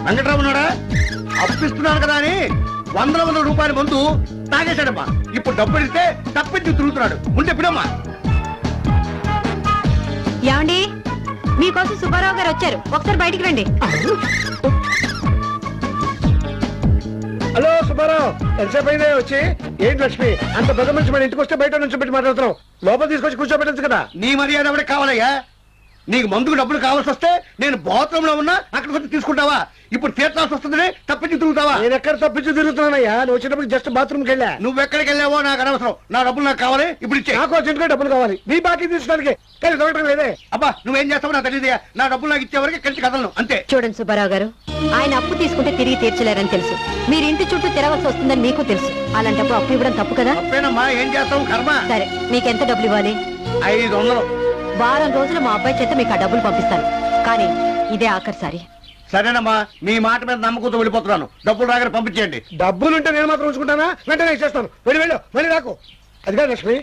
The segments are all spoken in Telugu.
వెంకటరామన్నాడా అప్పిస్తున్నాను కదా అని వందల రూపాయల ముందు తాగేశాడమ్మా. ఇప్పుడు డబ్బు ఇస్తే తప్పించి తిరుగుతున్నాడు. ఉంటే పిడమ్మా. ఏమండి, మీకోసం సుబ్బారావు గారు వచ్చారు, ఒకసారి బయటికి రండి. హలో సుబ్బారావు, ఎంతసేపు అయినా వచ్చి? ఏంటి లక్ష్మి, అంత పెద్ద మనిషి మన ఇంటికి వస్తే బయట నుంచి పెట్టి మాట్లాడుతున్నావు, లోపల తీసుకొచ్చి కూర్చోబెట్టచ్చు కదా. నీ మర్యాద ఎవరికి కావాలయ్యా? నీకు మందుకు డబ్బులు కావాల్సి వస్తే నేను బాత్రూమ్ లో ఉన్నా అక్కడికి వచ్చి తీసుకుంటావా? ఇప్పుడు తీర్చాల్సి వస్తుందని తప్పించి తిరుగుతావా? నేను ఎక్కడ తప్పించి తిరుగుతున్నానయ్యా, నువ్వు వచ్చినప్పుడు జస్ట్ బాత్రూమ్కి వెళ్ళా. నువ్వెక్కడికి వెళ్ళావో నాకు అనవసరం. నా డబ్బులు నాకు కావాలి, ఇప్పుడు ఇచ్చే. నాకు వచ్చిన డబ్బులు కావాలి, మీ బాకీ తీసుకోవడానికి. కానీ దొరకడం లేదే. అబ్బా నువ్వేం చేస్తావో నాకు తెలియదు. నా డబ్బులు నాకు ఇచ్చే వరకు కలిసి కదలను అంతే. చూడండి సుబ్బారావు గారు, ఆయన అప్పు తీసుకుంటే తిరిగి తీర్చలేరని తెలుసు. మీరు ఇంటి చుట్టూ తిరగవలసి వస్తుందని మీకు తెలుసు. అలాంటప్పుడు అప్పు ఇవ్వడం తప్పు కదా. తప్పేనమ్మా, ఏం చేస్తావు కర్మ. సరే, మీకెంత డబ్బులు ఇవ్వాలి? 500. వారం రోజులు మా అబ్బాయి చేత మీకు ఆ డబ్బులు పంపిస్తాను, కానీ ఇదే ఆఖరిసారి. సరేనమ్మా, మీ మాట మీద నమ్మకంతో వెళ్ళిపోతున్నాను. డబ్బులు రాగానే పంపించేయండి. డబ్బులుంటే నేను మాత్రం ఉంచుకుంటానా? వెంటనే ఇచ్చేస్తాను. వెళ్ళు మళ్ళీ రాకు. అదిగా లక్ష్మి,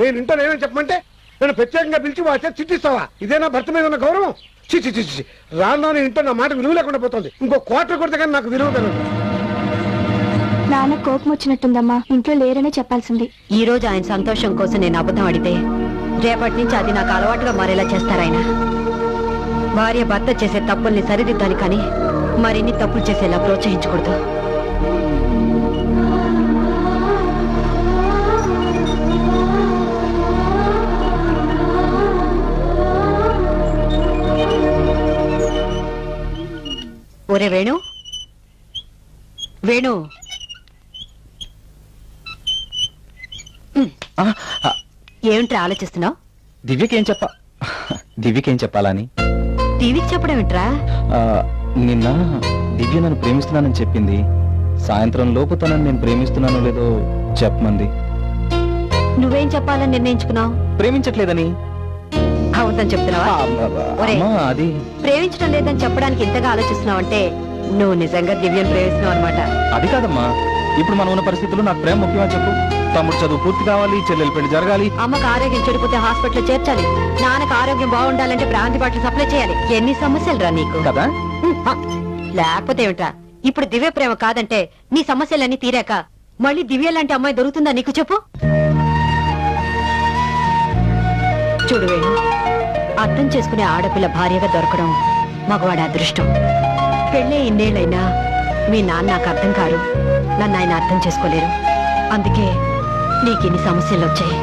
నేను ఇంట్లో నేనేం చెప్పమంటే నేను ప్రత్యేకంగా పిలిచి వచ్చే చిట్టిస్తావా? ఇదేనా భర్త మీద ఉన్న గౌరవం? చిచ్చి రాను ఇంట్లో నా మాట విలువ లేకుండా పోతుంది. ఇంకో క్వార్టర్ కొడితే కానీ నాకు విలువ పెరగదు. నాన్న కోపం వచ్చినట్టుందమ్మా, ఇంట్లో లేరనే చెప్పాల్సింది. ఈ రోజు ఆయన సంతోషం కోసం నేను అబద్ధం ఆడితే రేపటి నుంచి అది నాకు అలవాటుగా మారేలా చేస్తారాయన. భార్య భర్త చేసే తప్పుల్ని సరిదిద్దాలి, కానీ మరిన్ని తప్పులు చేసేలా ప్రోత్సహించకూడదు. ఒరే వేణు, వేణు, ఏమిట్రా ఆలోచిస్తున్నావు? దివ్యకేం చెప్పాలని? టీవీకి చెప్పడం ఏంట్రా? నిన్న దివ్య నన్ను ప్రేమిస్తున్నానని చెప్పింది. సాయంత్రం లోపు తనని నేను ప్రేమిస్తున్నానో లేదో చెప్పమంది. నువ్వేం చెప్పాలని నిర్ణయించుకున్నావు? ప్రేమించట్లేదని. అవుదని చెప్తున్నావా? ఒరేయ్, అది ప్రేమించడం లేదని చెప్పడానికి ఇంతగా ఆలోచిస్తున్నావంటే నువ్వు నిజంగా దివ్యం ప్రేమిస్తున్నావు అనమాట. అది కాదమ్మా, ఇప్పుడు మనం ఉన్న పరిస్థితుల్లో నాకు ప్రేమ ముఖ్యమా చెప్పు? తమ్ముడు చదువు పూర్తి కావాలి, చెల్లెలు పెళ్లి జరగాలి, అమ్మకు ఆరోగ్యం చెడిపోతే హాస్పిటల్ చేర్చాలి, నాన్నకు ఆరోగ్యం బాగుండాలంటే బ్రాంతి బాటిల్ సప్లై చేయాలి. ఎన్ని సమస్యలు రా నీకు కదా. లేకపోతే ఏమిట్రా? ఇప్పుడు దివ్య ప్రేమ కాదంటే నీ సమస్యలన్నీ తీరాక మళ్ళీ దివ్య లాంటి అమ్మాయి దొరుకుతుందా నీకు చెప్పు? చూడు వేణు, అర్థం చేసుకునే ఆడపిల్ల భార్యగా దొరకడం మగవాడి అదృష్టం. పెళ్ళే ఇన్నేళ్ళైనా మీ నాన్న నాకు అర్థం కారు, నన్ను ఆయన అర్థం చేసుకోలేరు. అందుకే నీకు ఇన్ని సమస్యలు వచ్చాయి.